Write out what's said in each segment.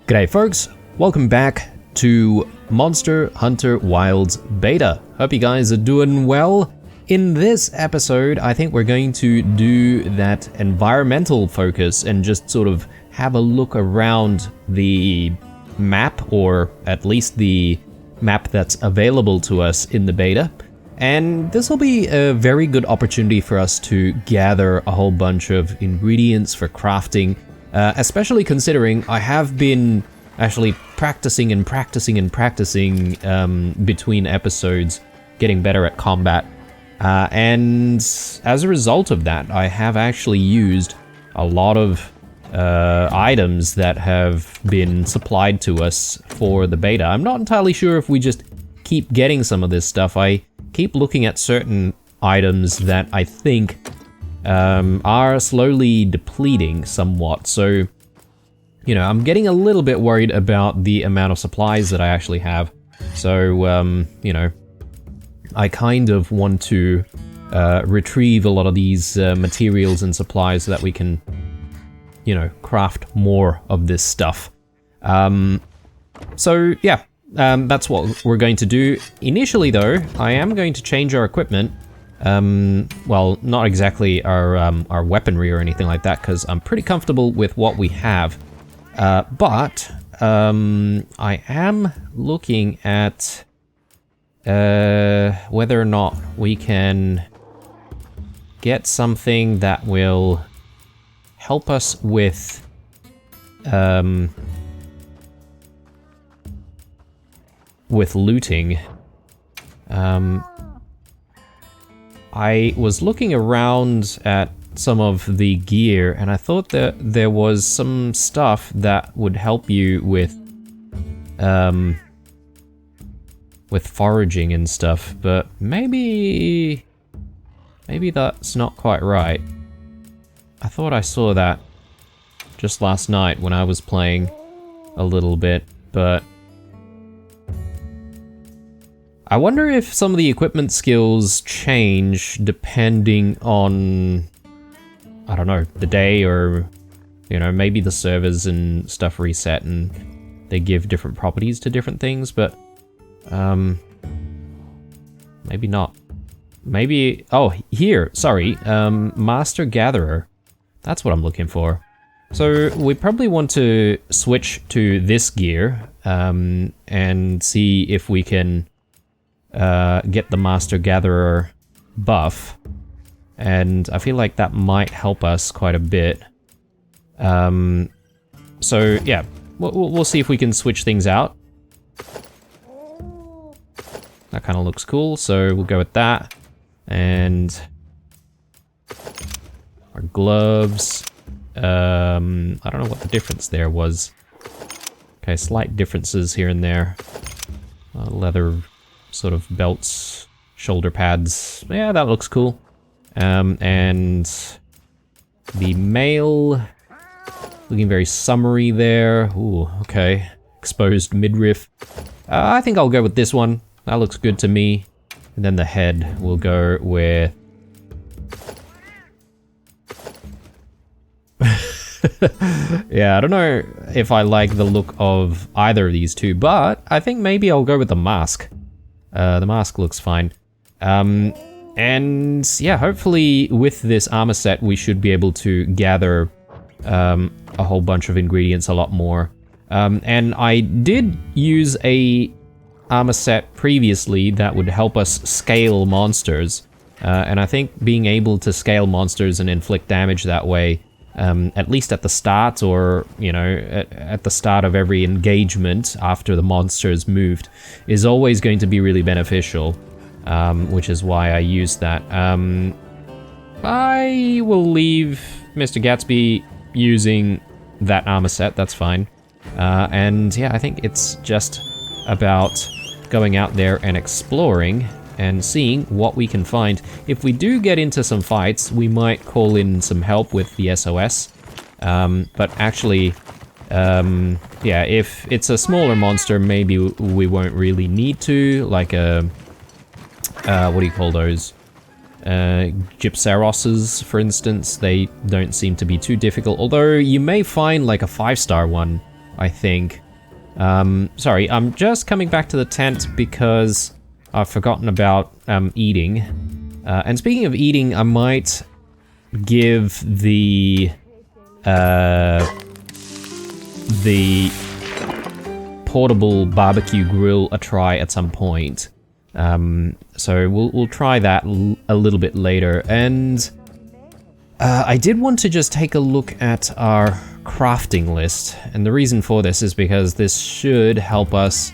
G'day folks, welcome back to Monster Hunter Wilds Beta. Hope you guys are doing well. In this episode, I think we're going to do that environmental focus and just sort of have a look around the map, or at least the map that's available to us in the beta. And this will be a very good opportunity for us to gather a whole bunch of ingredients for crafting. Especially considering I have been actually practicing between episodes, getting better at combat. And as a result of that, I have actually used a lot of items that have been supplied to us for the beta. I'm not entirely sure if we just keep getting some of this stuff. I keep looking at certain items that I think are slowly depleting somewhat, so you know, I'm getting a little bit worried about the amount of supplies that I actually have. So you know, I kind of want to retrieve a lot of these materials and supplies so that we can, you know, craft more of this stuff. So yeah, that's what we're going to do. Initially though, I am going to change our equipment. Well, not exactly our weaponry or anything like that, because I'm pretty comfortable with what we have. But I am looking at whether or not we can get something that will help us with looting. I was looking around at some of the gear, and I thought that there was some stuff that would help you with foraging and stuff, but maybe that's not quite right. I thought I saw that just last night when I was playing a little bit, but I wonder if some of the equipment skills change depending on, I don't know, the day, or, you know, maybe the servers and stuff reset and they give different properties to different things, but maybe not. Maybe, oh, here, sorry, Master Gatherer. That's what I'm looking for. So we probably want to switch to this gear and see if we can get the Master Gatherer buff, and I feel like that might help us quite a bit. So yeah, we'll see if we can switch things out. That kind of looks cool, so we'll go with that. And our gloves, I don't know what the difference there was. Okay, slight differences here and there. Leather sort of belts, shoulder pads. Yeah, that looks cool. And the mail, looking very summery there. Ooh, okay. Exposed midriff. I think I'll go with this one. That looks good to me. And then the head will go with... Yeah, I don't know if I like the look of either of these two, but I think maybe I'll go with the mask. The mask looks fine. And yeah, hopefully with this armor set, we should be able to gather a whole bunch of ingredients a lot more. And I did use a armor set previously that would help us scale monsters. And I think being able to scale monsters and inflict damage that way, at least at the start, or, you know, at the start of every engagement after the monster's moved, is always going to be really beneficial, which is why I used that. I will leave Mr. Gatsby using that armor set, that's fine. And yeah, I think it's just about going out there and exploring and seeing what we can find. If we do get into some fights, we might call in some help with the SOS. But actually, yeah, if it's a smaller monster, maybe we won't really need to, like a, what do you call those? Gypseroses, for instance. They don't seem to be too difficult, although you may find like a 5-star one I think. Sorry, I'm just coming back to the tent because I've forgotten about eating. And speaking of eating, I might give the portable barbecue grill a try at some point. So we'll try that a little bit later. And I did want to just take a look at our crafting list, and the reason for this is because this should help us,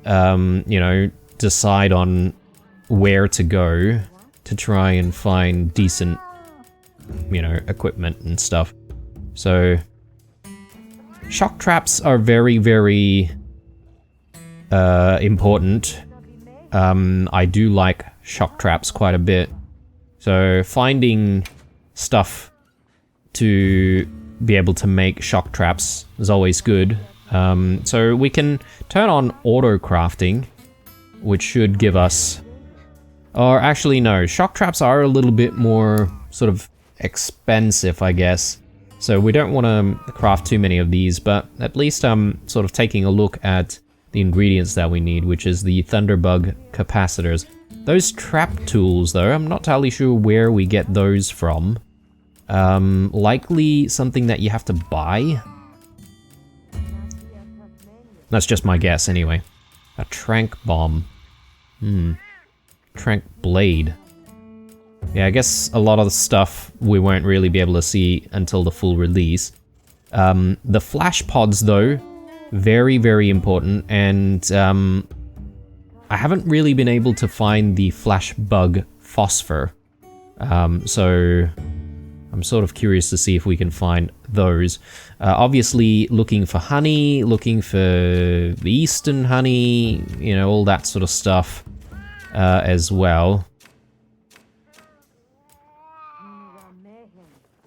you know, decide on where to go to try and find decent, you know, equipment and stuff. So, shock traps are very, very important. I do like shock traps quite a bit. So, finding stuff to be able to make shock traps is always good. So we can turn on auto crafting, which should give us, or actually no, shock traps are a little bit more sort of expensive, I guess. So we don't want to craft too many of these, but at least I'm sort of taking a look at the ingredients that we need, which is the Thunderbug capacitors. Those trap tools though, I'm not entirely sure where we get those from. Likely something that you have to buy. That's just my guess anyway. A trank bomb. Trank blade. Yeah, I guess a lot of the stuff we won't really be able to see until the full release. The flash pods though, very, very important, and I haven't really been able to find the flash bug phosphor. So I'm sort of curious to see if we can find those. Obviously looking for honey, looking for the eastern honey, you know, all that sort of stuff as well.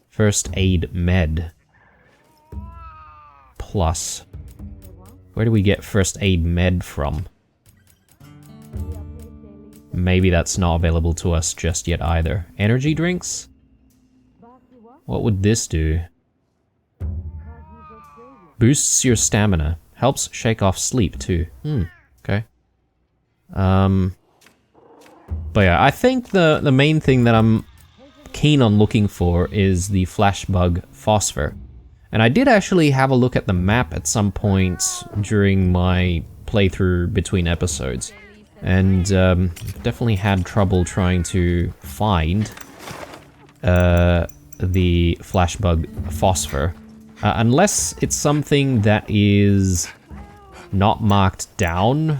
First aid med. Plus. Where do we get first aid med from? Maybe that's not available to us just yet either. Energy drinks? What would this do? Boosts your stamina. Helps shake off sleep too. Okay. But yeah, I think the main thing that I'm keen on looking for is the flash bug phosphor. And I did actually have a look at the map at some point during my playthrough between episodes. And definitely had trouble trying to find the flashbug phosphor, unless it's something that is not marked down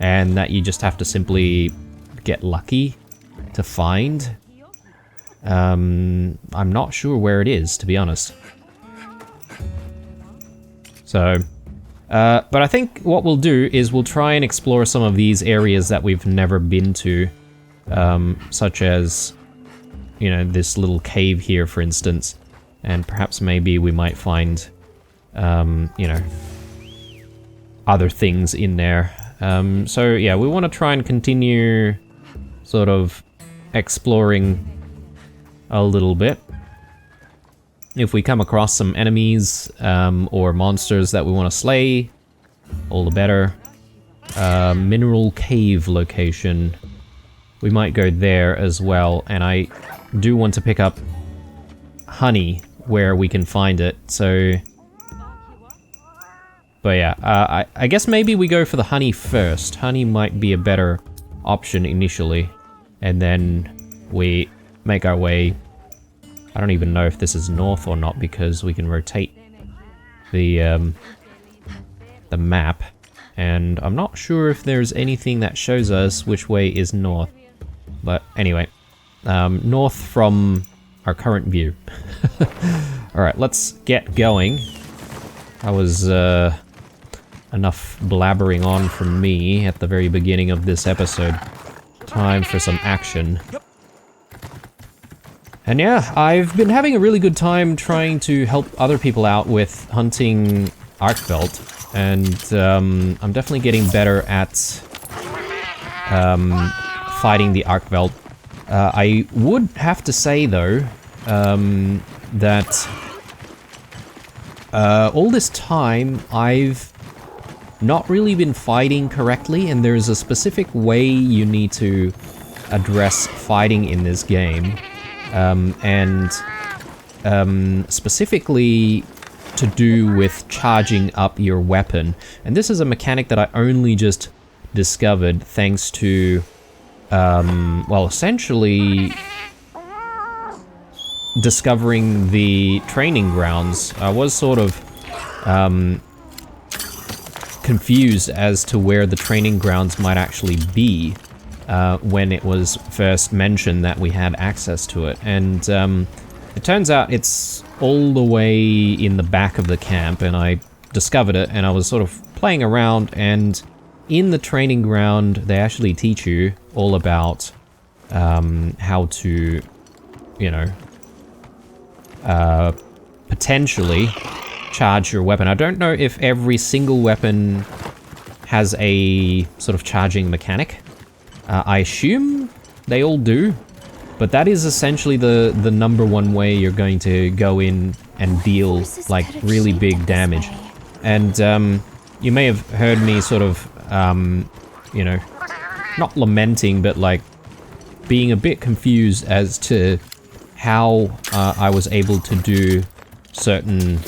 and that you just have to simply get lucky to find. I'm not sure where it is, to be honest. So, but I think what we'll do is we'll try and explore some of these areas that we've never been to, such as, you know, this little cave here, for instance, and perhaps maybe we might find, you know, other things in there. So yeah, we want to try and continue sort of exploring a little bit. If we come across some enemies or monsters that we want to slay, all the better. Mineral cave location. We might go there as well, and I do want to pick up honey where we can find it, so... But yeah, I guess maybe we go for the honey first. Honey might be a better option initially, and then we make our way... I don't even know if this is north or not, because we can rotate the map, and I'm not sure if there's anything that shows us which way is north. But anyway, north from our current view. Alright, let's get going. That was enough blabbering on from me at the very beginning of this episode. Time for some action. And yeah, I've been having a really good time trying to help other people out with hunting Arkveld, and I'm definitely getting better at fighting the Arkveld. I would have to say though, that all this time, I've not really been fighting correctly, and there's a specific way you need to address fighting in this game. Specifically to do with charging up your weapon. And this is a mechanic that I only just discovered thanks to, well, essentially discovering the training grounds. I was sort of confused as to where the training grounds might actually be when it was first mentioned that we had access to it. And it turns out it's all the way in the back of the camp, and I discovered it, and I was sort of playing around, and in the training ground they actually teach you all about how to, you know, potentially charge your weapon. I don't know if every single weapon has a sort of charging mechanic. I assume they all do, but that is essentially the number one way you're going to go in and deal like really big damage. And you may have heard me sort of, you know, not lamenting, but like being a bit confused as to how I was able to do certain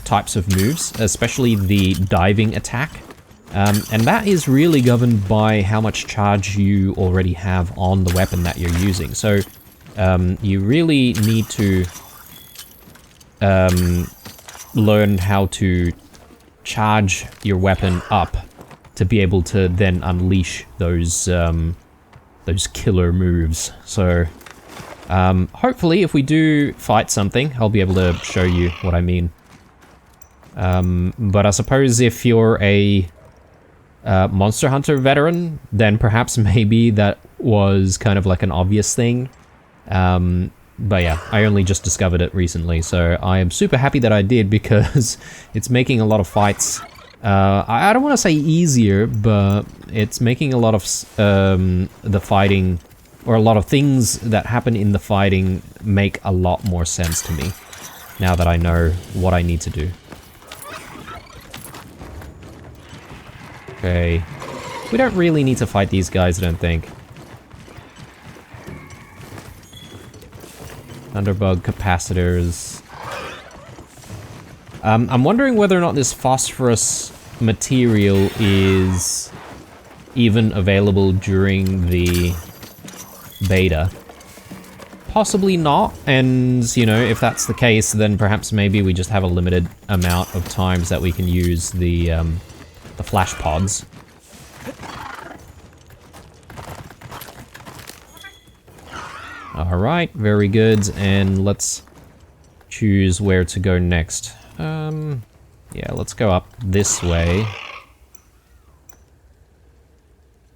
types of moves, especially the diving attack. And that is really governed by how much charge you already have on the weapon that you're using. So you really need to learn how to charge your weapon up to be able to then unleash those killer moves. So hopefully if we do fight something, I'll be able to show you what I mean. But I suppose if you're a Monster Hunter veteran, then perhaps maybe that was kind of like an obvious thing. But yeah, I only just discovered it recently, so I am super happy that I did, because it's making a lot of fights, I don't want to say easier, but it's making a lot of the fighting, or a lot of things that happen in the fighting, make a lot more sense to me, now that I know what I need to do. Okay, we don't really need to fight these guys, I don't think. Thunderbug capacitors. I'm wondering whether or not this phosphorus material is even available during the beta. Possibly not, and you know, if that's the case, then perhaps maybe we just have a limited amount of times that we can use the flash pods. Alright, very good, and let's choose where to go next. Yeah, let's go up this way.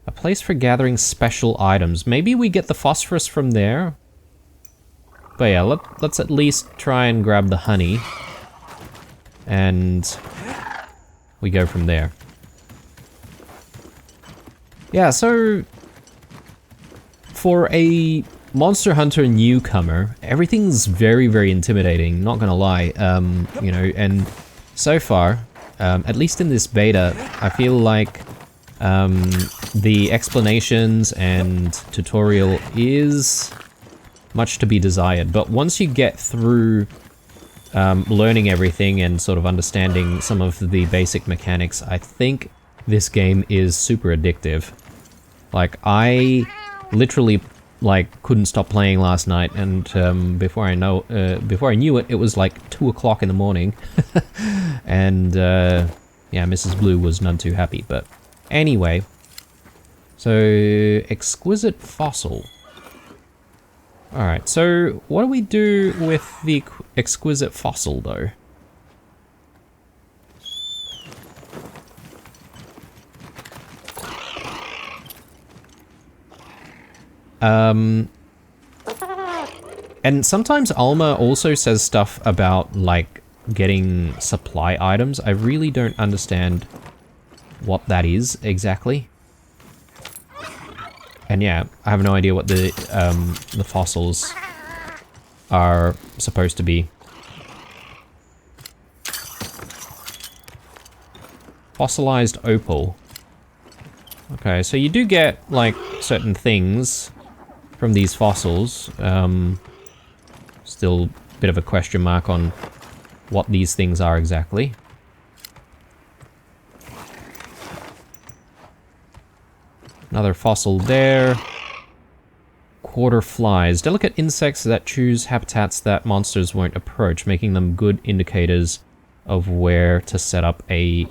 A place for gathering special items. Maybe we get the phosphorus from there? But yeah, let's at least try and grab the honey. And we go from there. Yeah, so for a Monster Hunter newcomer, everything's very, very intimidating, not gonna lie. You know, and so far, at least in this beta, I feel like the explanations and tutorial is much to be desired. But once you get through learning everything and sort of understanding some of the basic mechanics, I think this game is super addictive. Like, I literally couldn't stop playing last night, and before I knew it, it was like 2 o'clock in the morning. And yeah, Mrs. Blue was none too happy, but anyway. So, exquisite fossil. Alright, so what do we do with the exquisite fossil, though? And sometimes Alma also says stuff about, like, getting supply items. I really don't understand what that is exactly. And yeah, I have no idea what the fossils are supposed to be. Fossilized opal. Okay, so you do get, like, certain things from these fossils. Still a bit of a question mark on what these things are exactly. Another fossil there. Quarter flies. Delicate insects that choose habitats that monsters won't approach, making them good indicators of where to set up a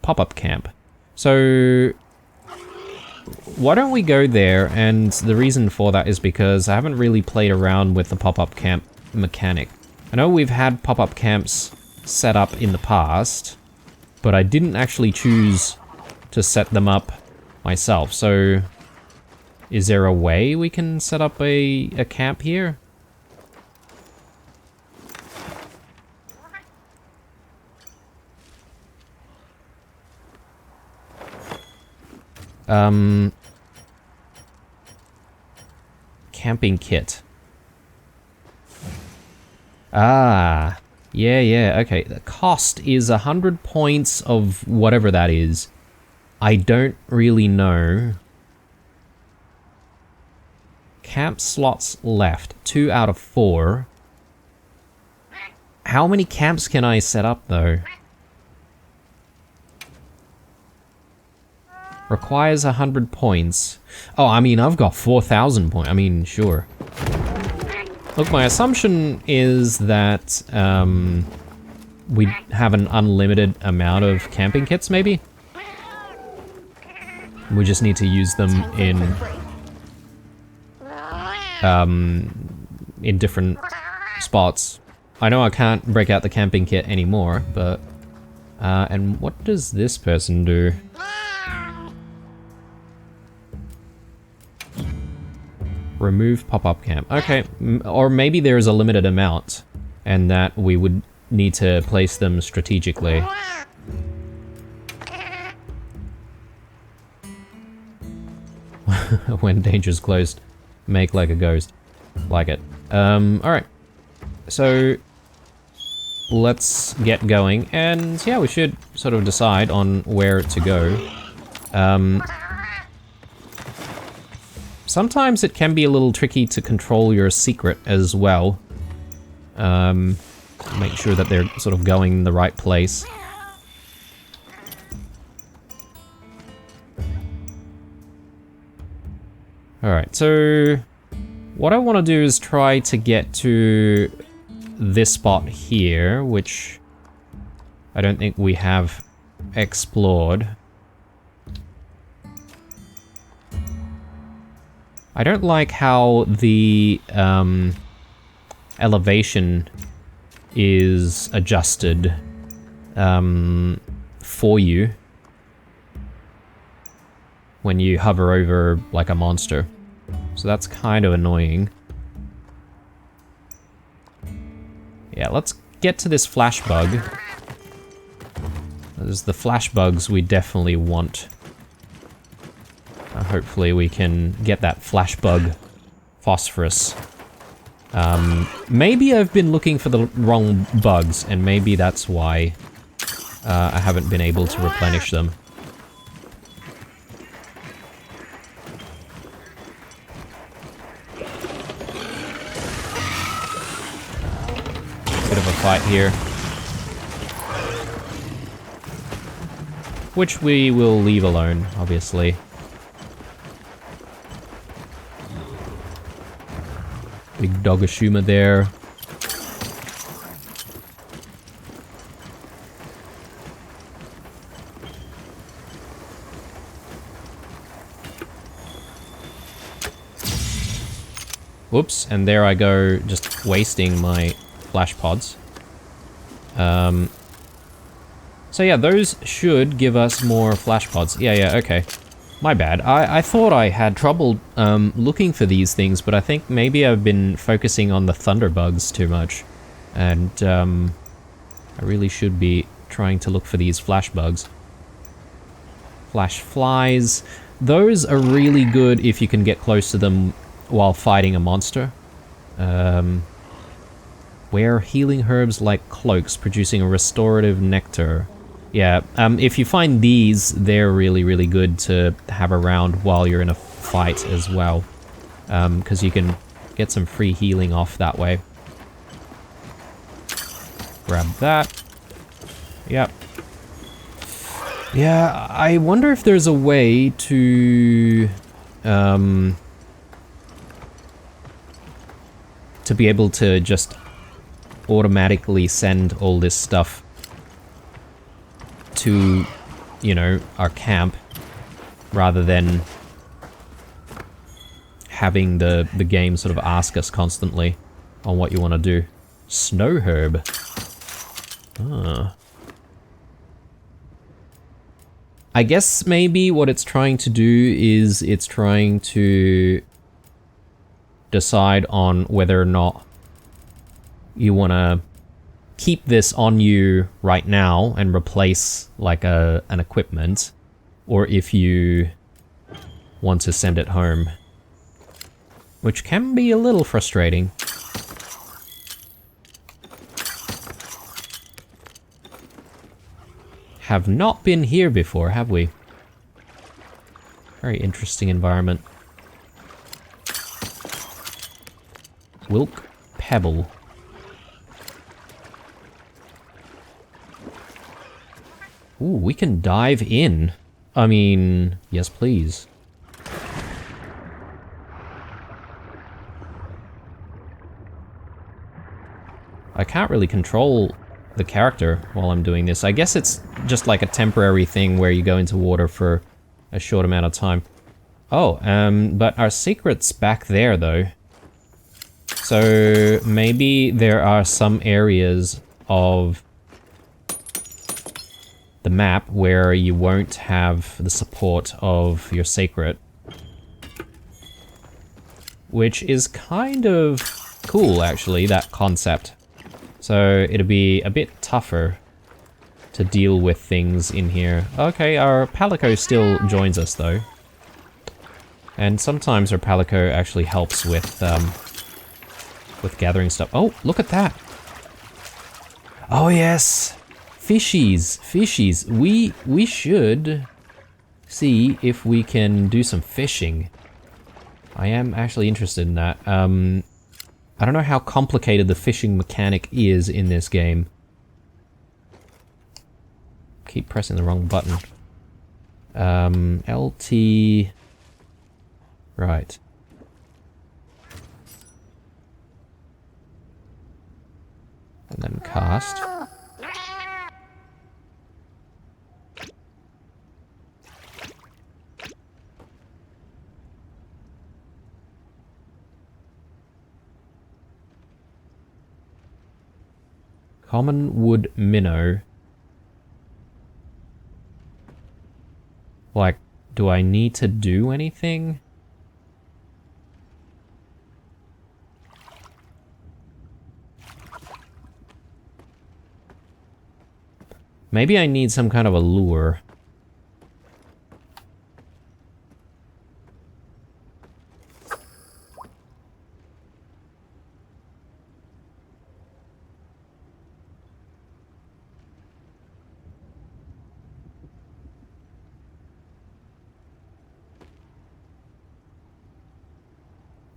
pop-up camp. So why don't we go there? And the reason for that is because I haven't really played around with the pop-up camp mechanic. I know we've had pop-up camps set up in the past, but I didn't actually choose to set them up myself. So is there a way we can set up a camp here? Camping kit. Ah, yeah, okay. The cost is 100 points of whatever that is. I don't really know. Camp slots left, 2 out of 4. How many camps can I set up, though? Requires 100 points. Oh, I mean, I've got 4,000 points. I mean, sure. Look, my assumption is that we have an unlimited amount of camping kits, maybe? We just need to use them in different spots. I know I can't break out the camping kit anymore, but... and what does this person do? Remove pop-up camp. Okay, or maybe there is a limited amount, and that we would need to place them strategically. When danger's closed, make like a ghost. Like it. Alright. So, let's get going, and yeah, we should sort of decide on where to go. Sometimes it can be a little tricky to control your secret as well. Make sure that they're sort of going in the right place. Alright, so what I want to do is try to get to this spot here, which I don't think we have explored. I don't like how the elevation is adjusted for you when you hover over like a monster. So that's kind of annoying. Yeah, let's get to this flash bug. There's the flash bugs we definitely want. Hopefully we can get that flash bug phosphorus. Maybe I've been looking for the wrong bugs, and maybe that's why I haven't been able to replenish them. Bit of a fight here. Which we will leave alone, obviously. Big Dogashuma there. Whoops, and there I go, just wasting my flash pods. So yeah, those should give us more flash pods. Yeah, okay. My bad. I thought I had trouble looking for these things, but I think maybe I've been focusing on the thunder bugs too much. And I really should be trying to look for these flash bugs. Flash flies. Those are really good if you can get close to them while fighting a monster. Wear healing herbs like cloaks, producing a restorative nectar. Yeah, if you find these, they're really, really good to have around while you're in a fight as well. Because you can get some free healing off that way. Grab that. Yep. Yeah, I wonder if there's a way to be able to just automatically send all this stuff to, you know, our camp, rather than having the game sort of ask us constantly on what you want to do. Snow herb. Ah. I guess maybe what it's trying to do is it's trying to decide on whether or not you want to keep this on you right now and replace like an equipment, or if you want to send it home, which can be a little frustrating. Have not been here before, have we? Very interesting environment. Wilk Pebble. Ooh, we can dive in. I mean, yes please. I can't really control the character while I'm doing this. I guess it's just like a temporary thing where you go into water for a short amount of time. Oh, but our secret's back there though. So maybe there are some areas of the map where you won't have the support of your secret, which is kind of cool actually, that concept. So it'll be a bit tougher to deal with things in here. Okay, our Palico still joins us though. And sometimes our Palico actually helps with gathering stuff. Oh, look at that! Oh yes! Fishies! Fishies! We should see if we can do some fishing. I am actually interested in that. I don't know how complicated the fishing mechanic is in this game. Keep pressing the wrong button. LT... Right. And then cast. Common wood minnow. Like, do I need to do anything? Maybe I need some kind of a lure.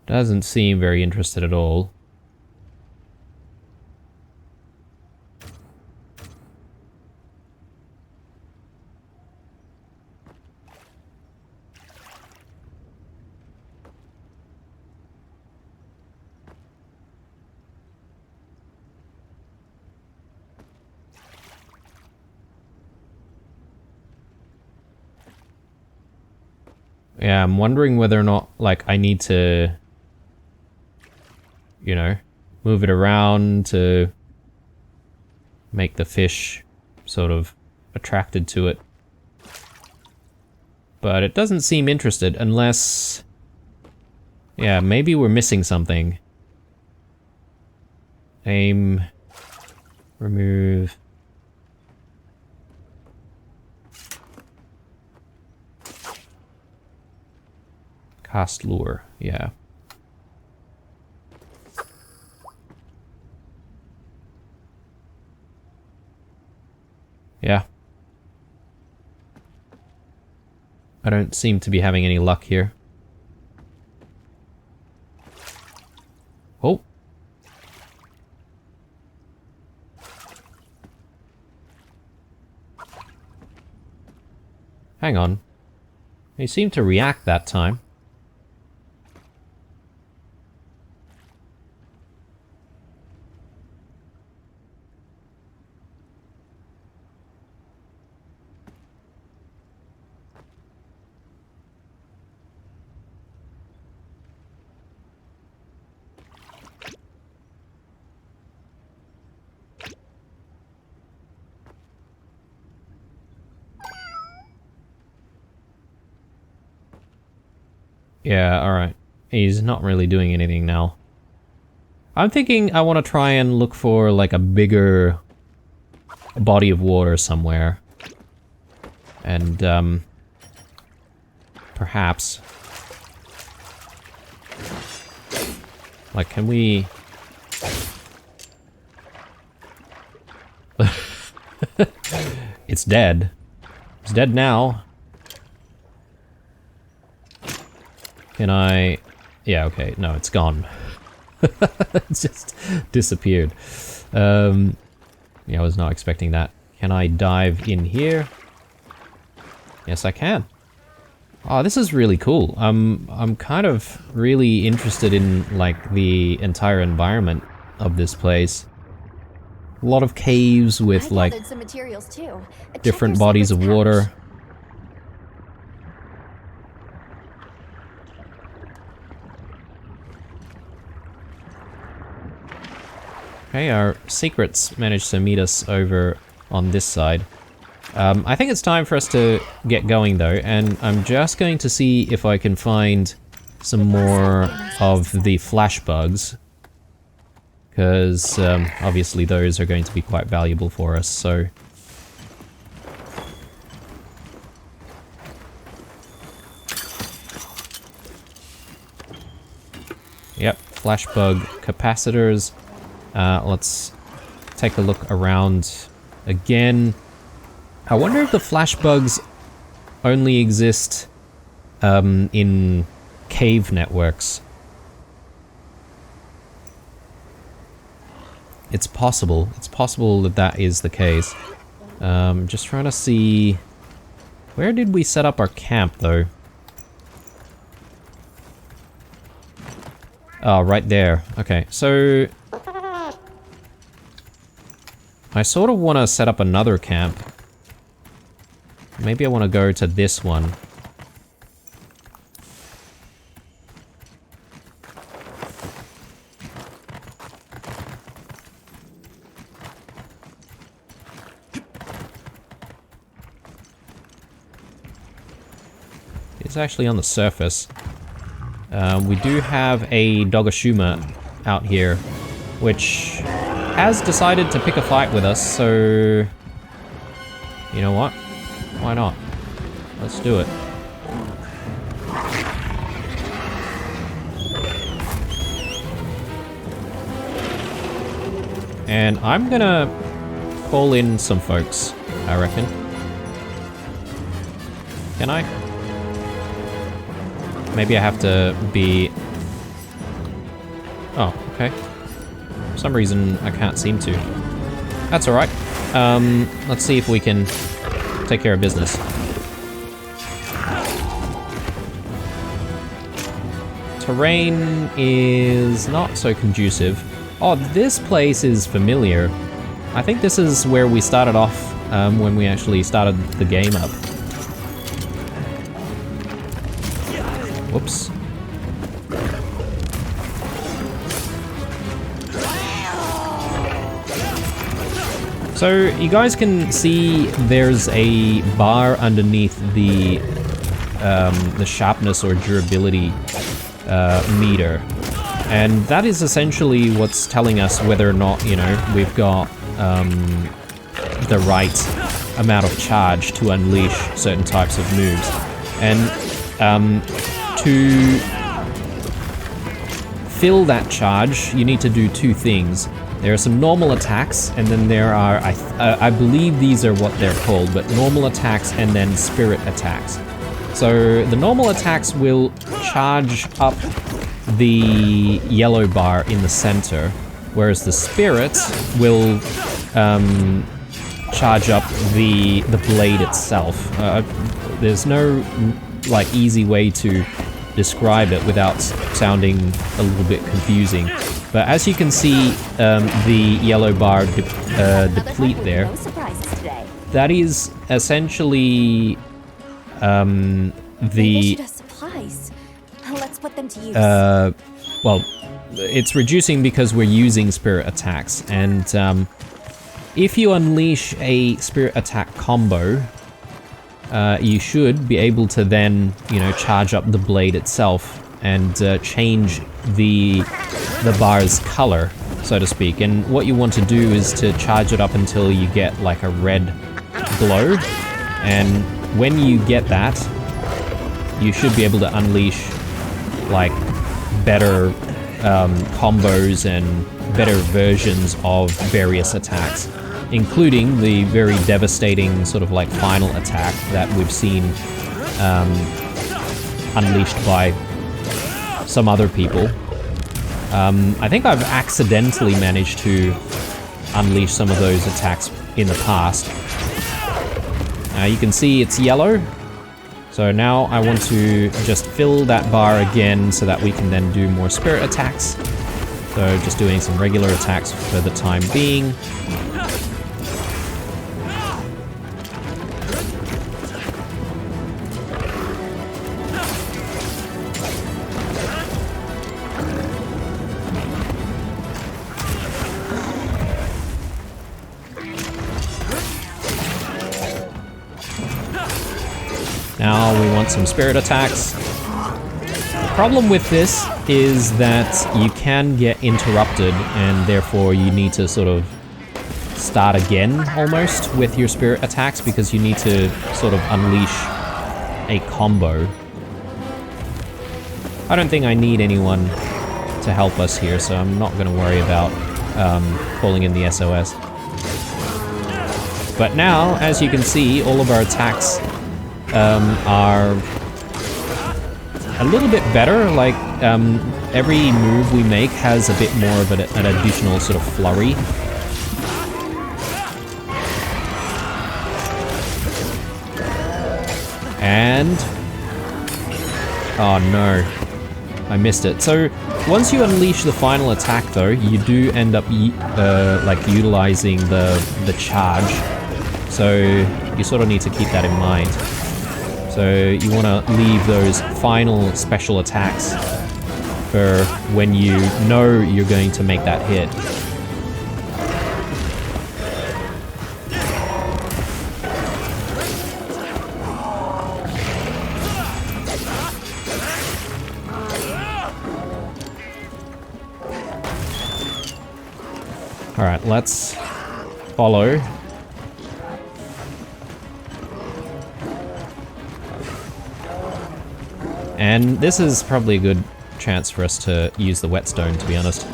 Doesn't seem very interested at all. Yeah, I'm wondering whether or not, like, I need to, you know, move it around to make the fish sort of attracted to it. But it doesn't seem interested unless... Yeah, maybe we're missing something. Aim. Remove. Cast lure, yeah. Yeah, I don't seem to be having any luck here. Oh. Hang on. He seemed to react that time. Yeah, alright. He's not really doing anything now. I'm thinking I want to try and look for, like, a bigger body of water somewhere. And, perhaps... like, can we... It's dead. It's dead now. Can I... yeah, okay. No, it's gone. It's just disappeared. Yeah, I was not expecting that. Can I dive in here? Yes, I can. Oh, this is really cool. I'm kind of really interested in, like, the entire environment of this place. A lot of caves with, like, some materials too. different bodies of water. Okay, our secrets managed to meet us over on this side. I think it's time for us to get going though, and I'm just going to see if I can find some more of the flash bugs. Because obviously those are going to be quite valuable for us, so... Yep, flash bug capacitors. Let's take a look around again. I wonder if the flash bugs only exist in cave networks. It's possible. It's possible that that is the case. Just trying to see... where did we set up our camp, though? Oh, right there. Okay, so... I sort of want to set up another camp. Maybe I want to go to this one. It's actually on the surface. We do have a Dogashuma out here, which has decided to pick a fight with us, so... you know what? Why not? Let's do it. And I'm gonna call in some folks, I reckon. Can I? Maybe I have to be... oh, okay. For some reason, I can't seem to. That's alright. Let's see if we can take care of business. Terrain is not so conducive. Oh, this place is familiar. I think this is where we started off when we actually started the game up. Whoops. So you guys can see there's a bar underneath the sharpness or durability meter, and that is essentially what's telling us whether or not, you know, we've got the right amount of charge to unleash certain types of moves. And to fill that charge, you need to do two things. There are some normal attacks, and then there are, I believe these are what they're called, but normal attacks and then spirit attacks. So the normal attacks will charge up the yellow bar in the center, whereas the spirits will charge up the blade itself. There's no like easy way to describe it without sounding a little bit confusing. But as you can see, the yellow bar deplete there. That is essentially the supplies. Let's put them to use. Well, it's reducing because we're using spirit attacks, and if you unleash a spirit attack combo, you should be able to then, you know, charge up the blade itself and change the bar's color, so to speak. And what you want to do is to charge it up until you get like a red glow, and when you get that, you should be able to unleash like better combos and better versions of various attacks, including the very devastating sort of like final attack that we've seen unleashed by some other people. I think I've accidentally managed to unleash some of those attacks in the past. You can see it's yellow. So now I want to just fill that bar again so that we can then do more spirit attacks. So just doing some regular attacks for the time being. Now we want some spirit attacks. The problem with this is that you can get interrupted, and therefore you need to sort of start again almost with your spirit attacks, because you need to sort of unleash a combo. I don't think I need anyone to help us here, so I'm not going to worry about calling in the SOS. But now, as you can see, all of our attacks are a little bit better. Like every move we make has a bit more of an additional sort of flurry. And oh no, I missed it. So once you unleash the final attack though, you do end up like utilizing the charge, so you sort of need to keep that in mind. So you want to leave those final special attacks for when you know you're going to make that hit. Alright, let's follow. And this is probably a good chance for us to use the whetstone, to be honest.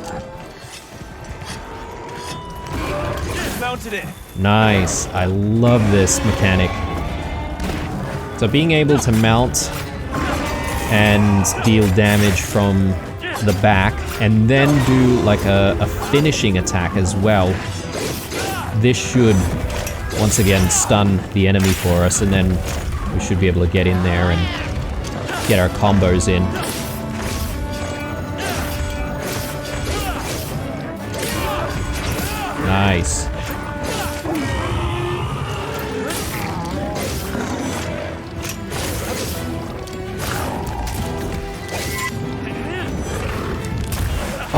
Mounted it. Nice. I love this mechanic. So being able to mount and deal damage from the back, and then do like a finishing attack as well. This should, once again, stun the enemy for us, and then we should be able to get in there and get our combos in. Nice.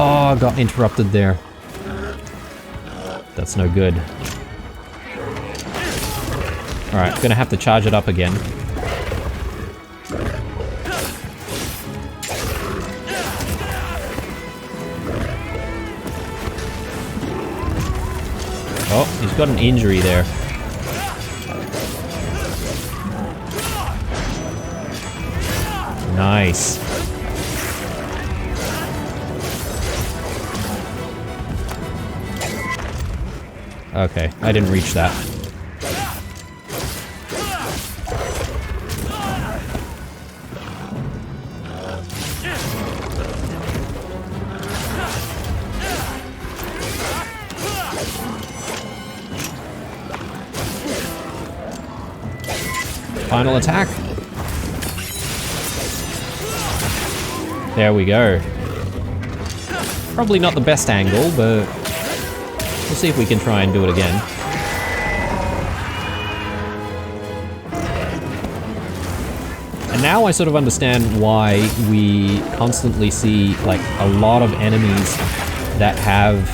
Oh, got interrupted there. That's no good. Alright, gonna have to charge it up again. Oh, he's got an injury there. Nice. Okay, I didn't reach that. Final attack. There we go. Probably not the best angle, but we'll see if we can try and do it again. And now I sort of understand why we constantly see like a lot of enemies that have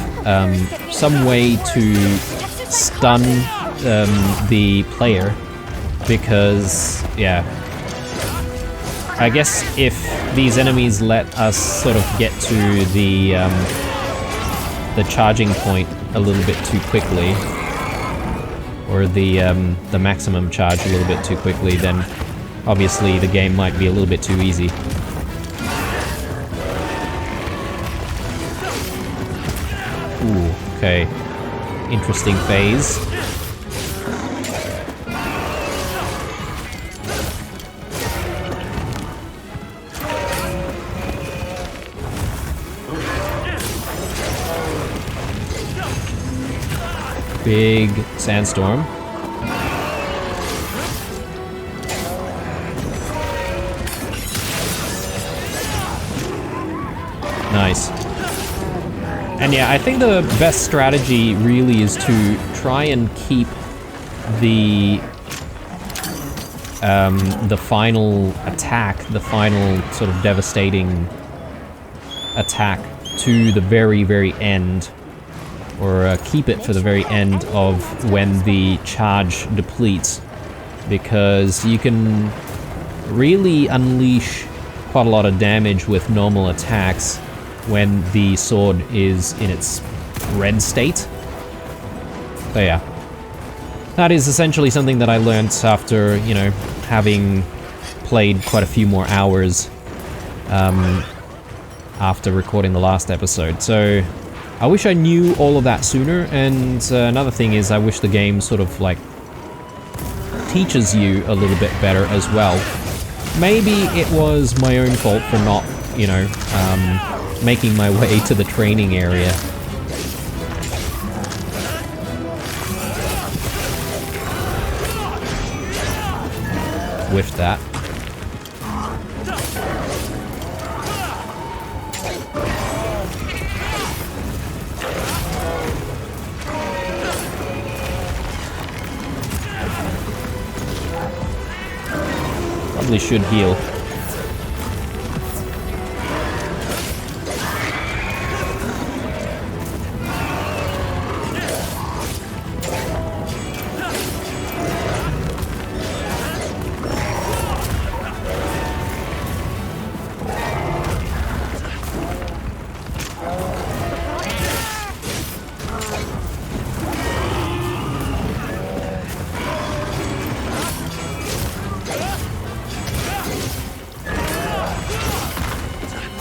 some way to stun the player, because yeah, I guess if these enemies let us sort of get to the charging point a little bit too quickly, or the maximum charge a little bit too quickly, then obviously the game might be a little bit too easy. Ooh, okay. Interesting phase. Big sandstorm. Nice. And yeah, I think the best strategy really is to try and keep the final attack, the final sort of devastating attack to the very, very end, or keep it for the very end of when the charge depletes, because you can really unleash quite a lot of damage with normal attacks when the sword is in its red state. So yeah, that is essentially something that I learned after, you know, having played quite a few more hours after recording the last episode. So I wish I knew all of that sooner, and another thing is I wish the game sort of like teaches you a little bit better as well. Maybe it was my own fault for not, you know, making my way to the training area. Whiffed that. Probably should heal.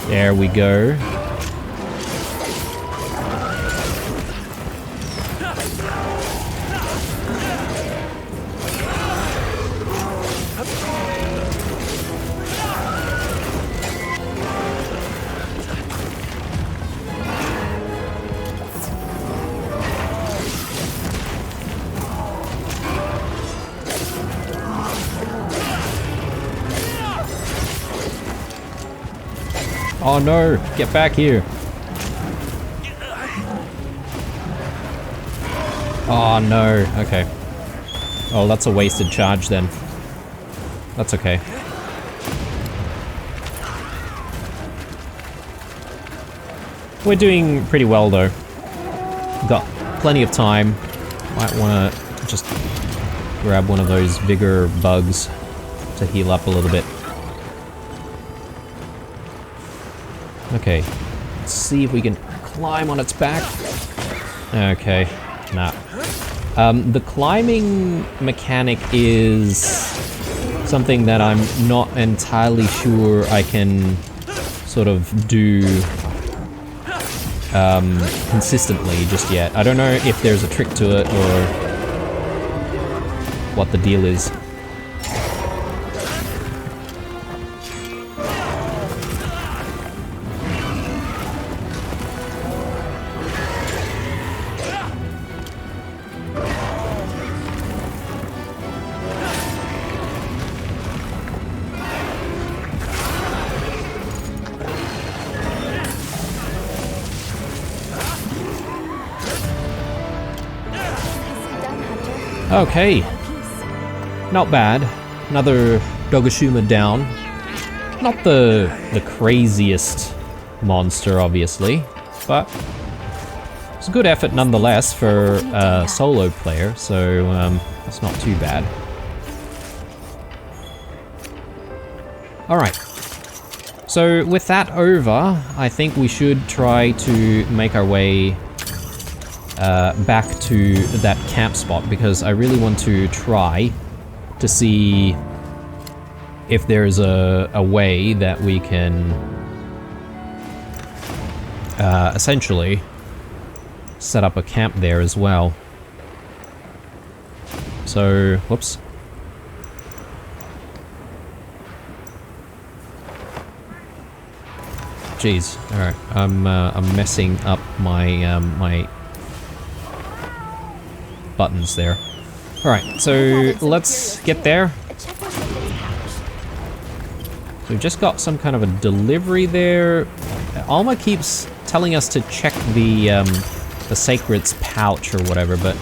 There we go. Oh no, get back here. Oh no, okay. Oh, that's a wasted charge then. That's okay. We're doing pretty well though. Got plenty of time. Might want to just grab one of those vigor bugs to heal up a little bit. Okay, let's see if we can climb on its back. Okay, nah. The climbing mechanic is something that I'm not entirely sure I can sort of do consistently just yet. I don't know if there's a trick to it or what the deal is. Okay, not bad. Another Dogashuma down. Not the craziest monster, obviously, but it's a good effort nonetheless for a solo player, so it's not too bad. Alright, so with that over, I think we should try to make our way back to that camp spot, because I really want to try to see if there's a way that we can essentially set up a camp there as well. So, whoops. Jeez, alright, I'm messing up my, my buttons there. Alright, so let's get there. So we've just got some kind of a delivery there. Alma keeps telling us to check the Sacred's pouch or whatever, but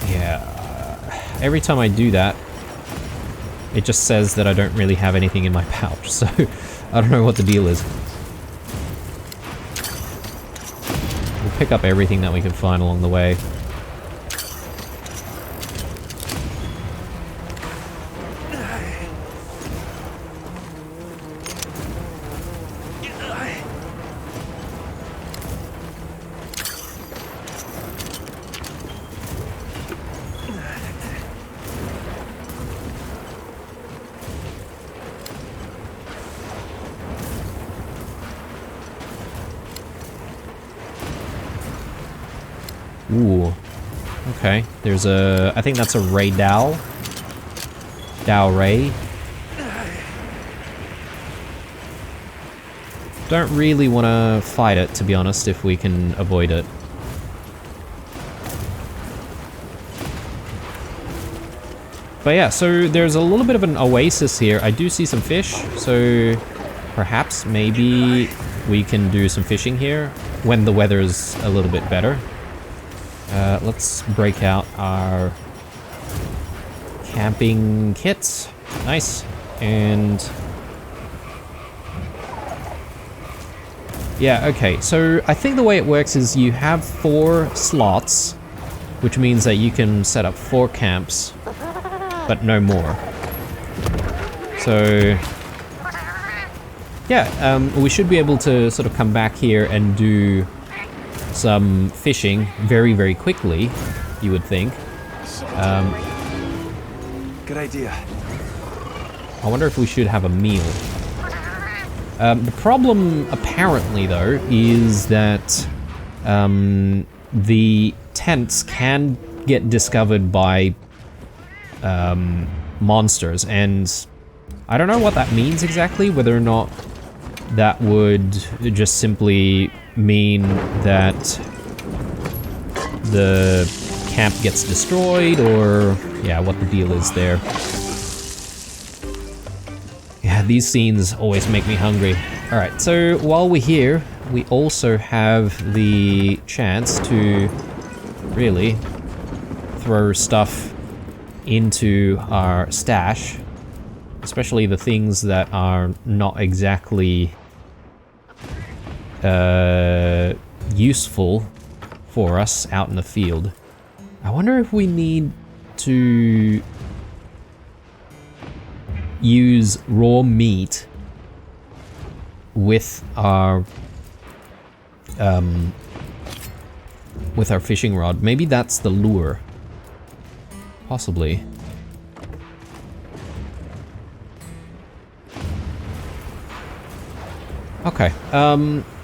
yeah, every time I do that, it just says that I don't really have anything in my pouch, so I don't know what the deal is. We'll pick up everything that we can find along the way. Ooh. Okay. There's a... I think that's a Ray Dao. Dao Ray. Don't really want to fight it, to be honest, if we can avoid it. But yeah, so there's a little bit of an oasis here. I do see some fish, so perhaps maybe we can do some fishing here when the weather's a little bit better. Let's break out our camping kits. Nice. And yeah, okay. So I think the way it works is you have 4 slots, which means that you can set up 4 camps, but no more. So yeah, we should be able to sort of come back here and do some fishing very, very quickly, you would think. Good idea. I wonder if we should have a meal. The problem, apparently, though, is that the tents can get discovered by monsters, and I don't know what that means exactly, whether or not that would just simply mean that the camp gets destroyed, or yeah, what the deal is there. Yeah, these scenes always make me hungry. Alright, so while we're here, we also have the chance to really throw stuff into our stash, especially the things that are not exactly useful for us out in the field. I wonder if we need to use raw meat with our fishing rod. Maybe that's the lure. Possibly. Okay,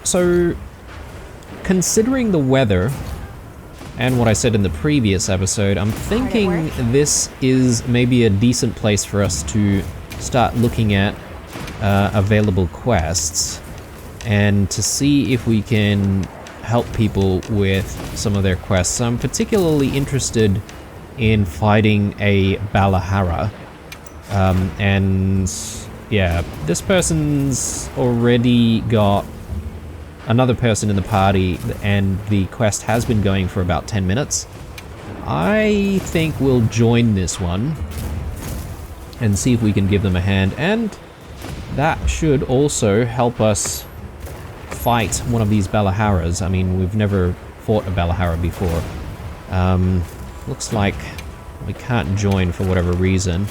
so considering the weather and what I said in the previous episode, I'm thinking this is maybe a decent place for us to start looking at available quests and to see if we can help people with some of their quests. I'm particularly interested in fighting a Balahara, and yeah, this person's already got another person in the party, and the quest has been going for about 10 minutes. I think we'll join this one and see if we can give them a hand, and that should also help us fight one of these Balaharas. I mean, we've never fought a Balahara before. Looks like we can't join for whatever reason.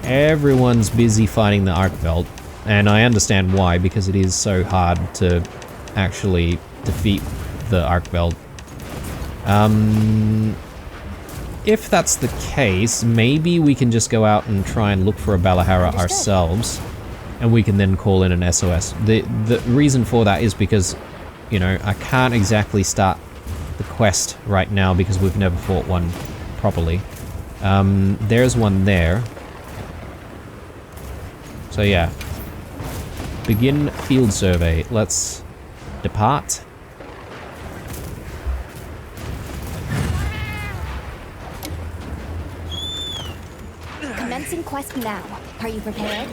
Everyone's busy fighting the Archveld, and I understand why, because it is so hard to actually defeat the Archveld. If that's the case, maybe we can just go out and try and look for a Balahara ourselves, and we can then call in an SOS. The reason for that is because, you know, I can't exactly start the quest right now because we've never fought one properly. There's one there. So yeah. Begin field survey. Let's depart. Commencing quest now. Are you prepared?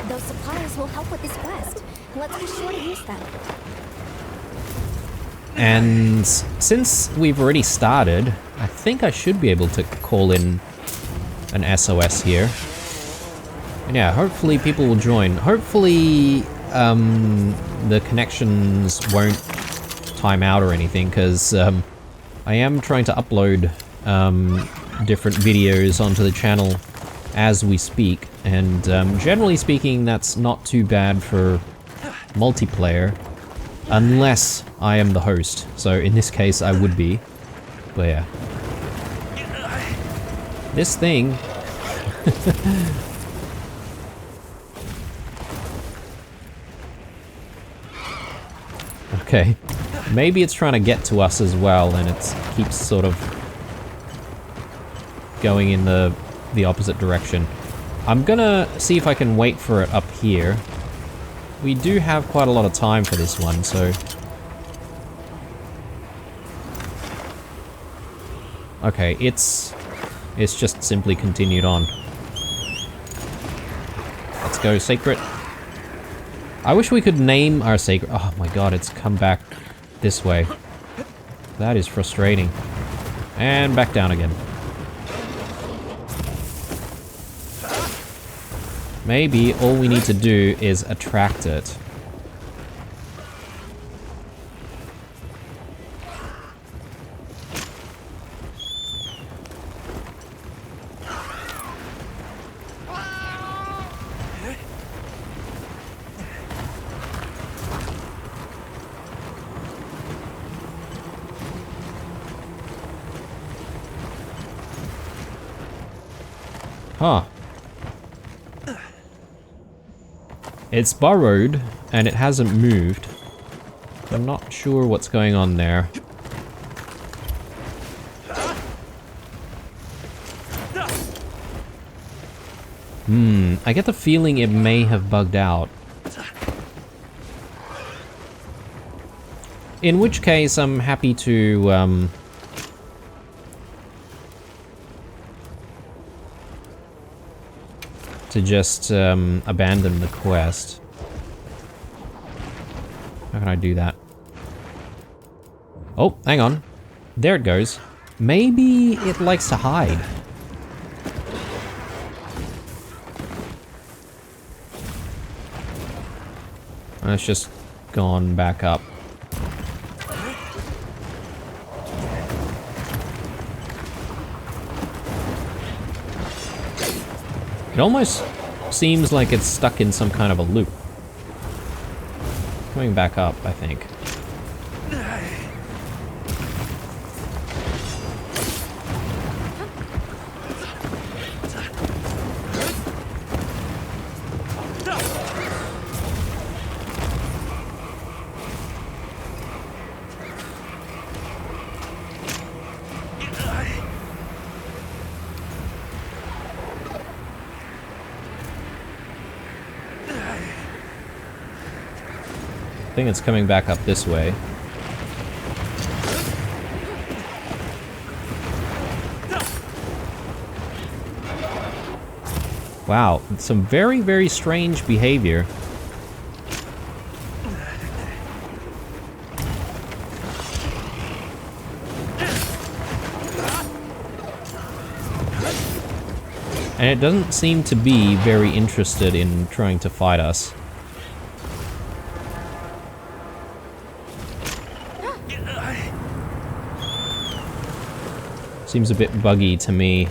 Those supplies will help with this quest. Let's be sure to use them. And since we've already started, I think I should be able to call in an SOS here. And yeah, hopefully people will join. Hopefully the connections won't time out or anything, because I am trying to upload different videos onto the channel as we speak, and generally speaking, that's not too bad for multiplayer, unless I am the host. So in this case, I would be. But yeah. This thing... Okay. Maybe it's trying to get to us as well, and it keeps sort of going in the opposite direction. I'm gonna see if I can wait for it up here. We do have quite a lot of time for this one, so... Okay, it's just simply continued on. Let's go, Sacred. I wish we could name our Sacred... Oh my god, it's come back this way. That is frustrating. And back down again. Maybe all we need to do is attract it. Huh. It's burrowed, and it hasn't moved. I'm not sure what's going on there. I get the feeling it may have bugged out. In which case, I'm happy to, just abandon the quest. How can I do that? Oh, hang on. There it goes. Maybe it likes to hide. It's just gone back up. It almost seems like it's stuck in some kind of a loop. Coming back up, I think. I think it's coming back up this way. Wow, some very, very strange behavior. And it doesn't seem to be very interested in trying to fight us. Seems a bit buggy to me.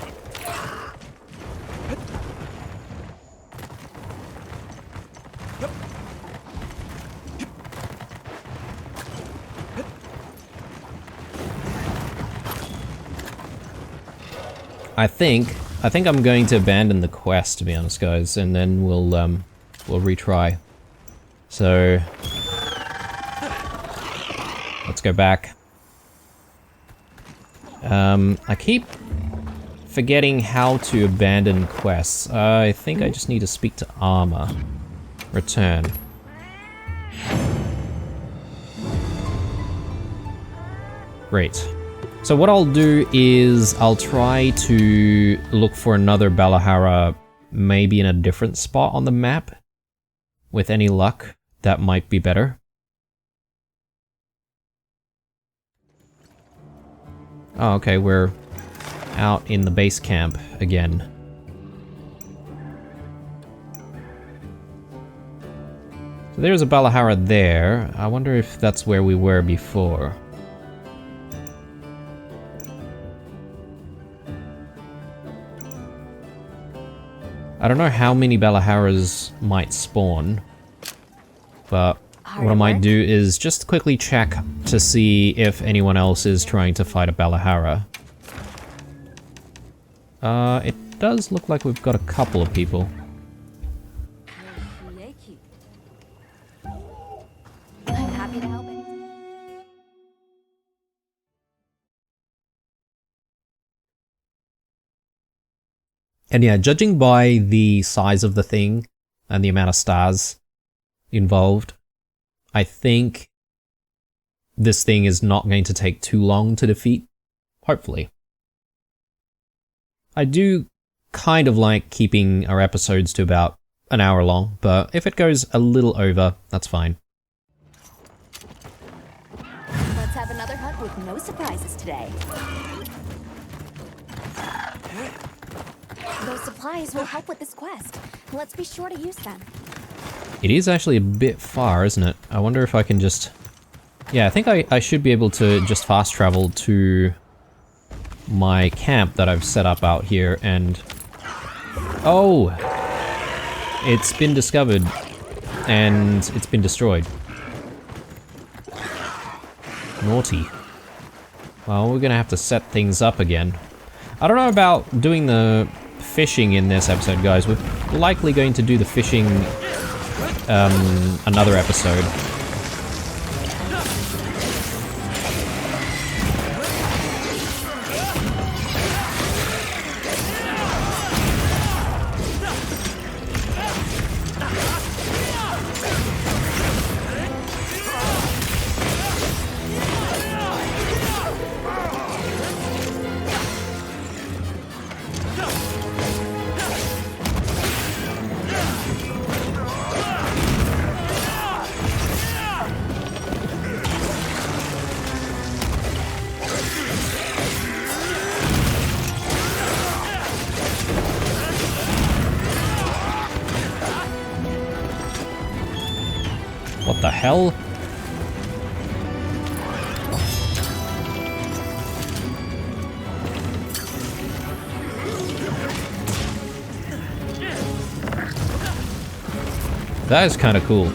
I think I'm going to abandon the quest, to be honest, guys, and then we'll retry. So let's go back. I keep forgetting how to abandon quests. I think I just need to speak to Armor. Return. Great. So what I'll do is I'll try to look for another Balahara, maybe in a different spot on the map. With any luck, that might be better. Oh, okay, we're out in the base camp again. So there's a Balahara there. I wonder if that's where we were before. I don't know how many Balaharas might spawn, but what I might do is just quickly check to see if anyone else is trying to fight a Balahara. It does look like we've got a couple of people. I'm happy to help it. And yeah, judging by the size of the thing and the amount of stars involved, I think this thing is not going to take too long to defeat. Hopefully. I do kind of like keeping our episodes to about an hour long, but if it goes a little over, that's fine. Let's have another hunt with no surprises today. Those supplies will help with this quest. Let's be sure to use them. It is actually a bit far, isn't it? I wonder if I can just... Yeah, I think I should be able to just fast travel to my camp that I've set up out here and... Oh! It's been discovered and it's been destroyed. Naughty. Well, we're gonna have to set things up again. I don't know about doing the fishing in this episode, guys. We're likely going to do the fishing another episode. What the hell? That is kind of cool.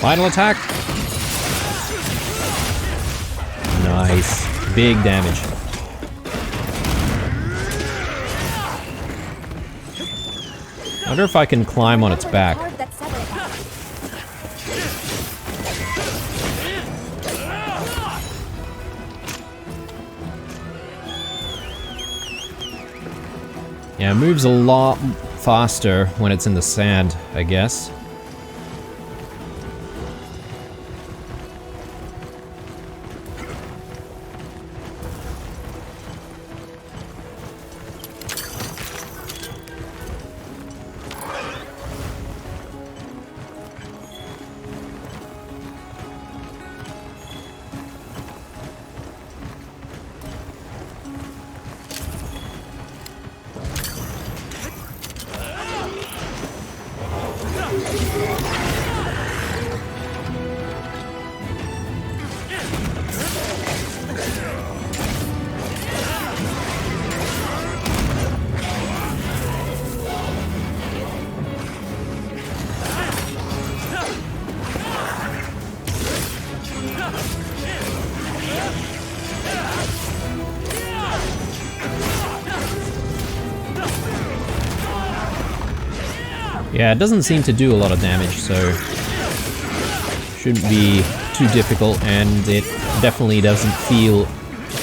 Final attack. Nice. Big damage. I wonder if I can climb on its back. Yeah, it moves a lot faster when it's in the sand, I guess. Yeah, it doesn't seem to do a lot of damage, so shouldn't be too difficult, and it definitely doesn't feel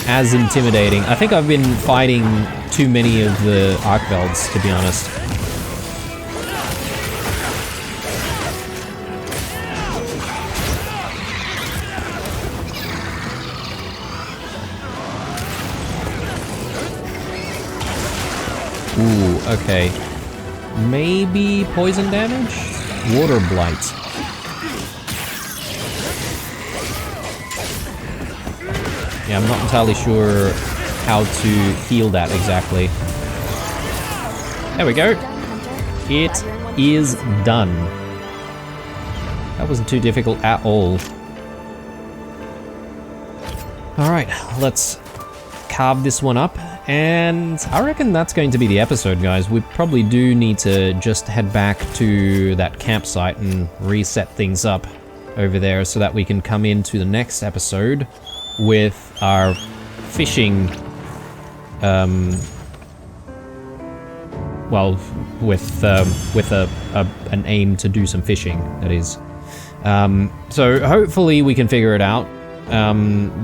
as intimidating. I think I've been fighting too many of the Archvelds, to be honest. Ooh, okay. Maybe poison damage? Water blight. Yeah, I'm not entirely sure how to heal that exactly. There we go. It is done. That wasn't too difficult at all. Alright, let's carve this one up. And I reckon that's going to be the episode, guys. We probably do need to just head back to that campsite and reset things up over there so that we can come into the next episode with our fishing, well, with an aim to do some fishing, that is. So hopefully we can figure it out.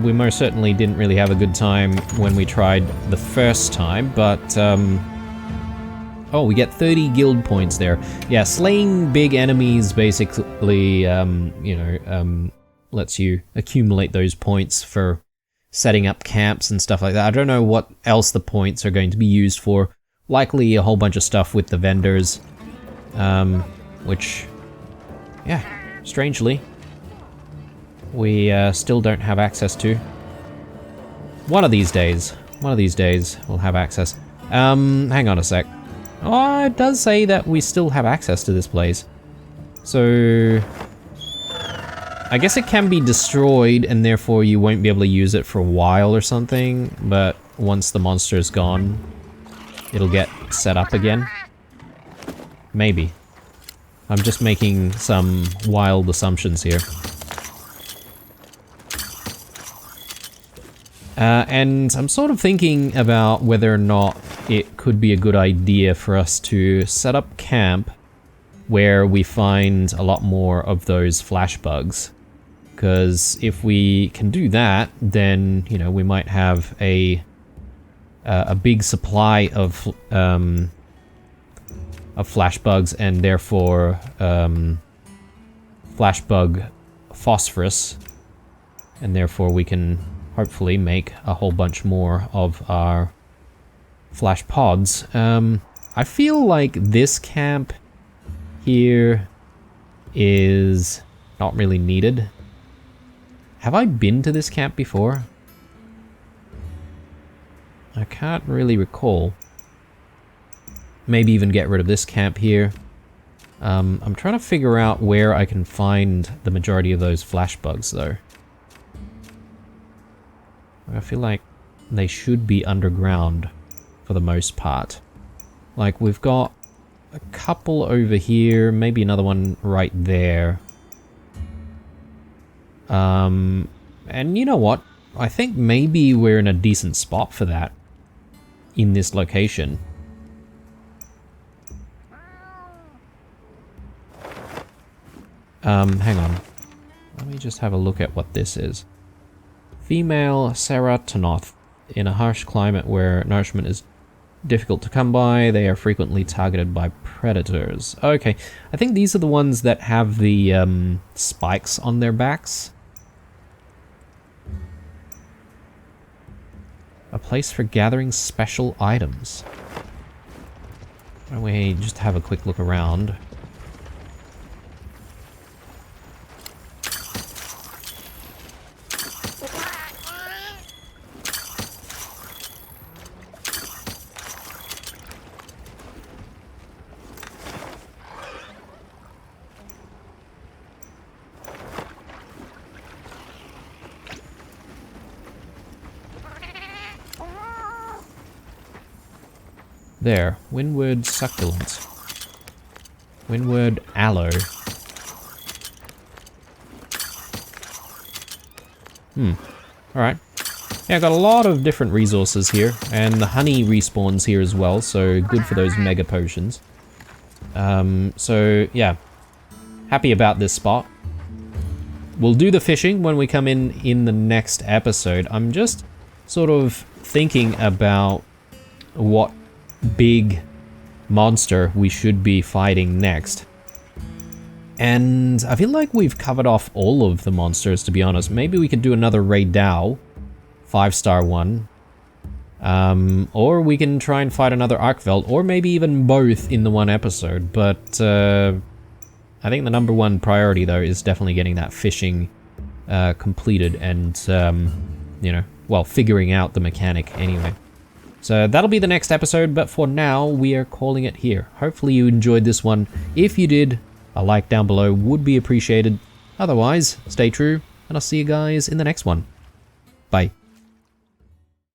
We most certainly didn't really have a good time when we tried the first time, but oh, we get 30 guild points there. Yeah, slaying big enemies basically, you know, lets you accumulate those points for setting up camps and stuff like that. I don't know what else the points are going to be used for. Likely a whole bunch of stuff with the vendors, which, yeah, strangely, we still don't have access to. One of these days we'll have access. Hang on a sec. Oh, it does say that we still have access to this place. So I guess it can be destroyed and therefore you won't be able to use it for a while or something, but once the monster is gone, it'll get set up again. Maybe. I'm just making some wild assumptions here. And I'm sort of thinking about whether or not it could be a good idea for us to set up camp where we find a lot more of those flash bugs. Because if we can do that, then, you know, we might have a big supply of flash bugs and therefore flash bug phosphorus, and therefore we can hopefully make a whole bunch more of our flash pods. I feel like this camp here is not really needed. Have I been to this camp before? I can't really recall. Maybe even get rid of this camp here. I'm trying to figure out where I can find the majority of those flash bugs though. I feel like they should be underground for the most part. Like, we've got a couple over here, maybe another one right there. And you know what? I think maybe we're in a decent spot for that in this location. Hang on. Let me just have a look at what this is. Female Ceratonoth. In a harsh climate where nourishment is difficult to come by, they are frequently targeted by predators. Okay, I think these are the ones that have the spikes on their backs. A place for gathering special items. Why don't we just have a quick look around? There, Windward Succulent. Windward Aloe. Alright. Yeah, I got a lot of different resources here, and the honey respawns here as well, so good for those mega potions. So yeah, happy about this spot. We'll do the fishing when we come in the next episode. I'm just sort of thinking about what big monster we should be fighting next. And I feel like we've covered off all of the monsters, to be honest. Maybe we could do another Raid Dao, 5-star one. Or we can try and fight another Arkveld, or maybe even both in the one episode. But I think the number one priority, though, is definitely getting that fishing completed and, you know, well, figuring out the mechanic anyway. So that'll be the next episode, but for now, we are calling it here. Hopefully you enjoyed this one. If you did, a like down below would be appreciated. Otherwise, stay true, and I'll see you guys in the next one. Bye.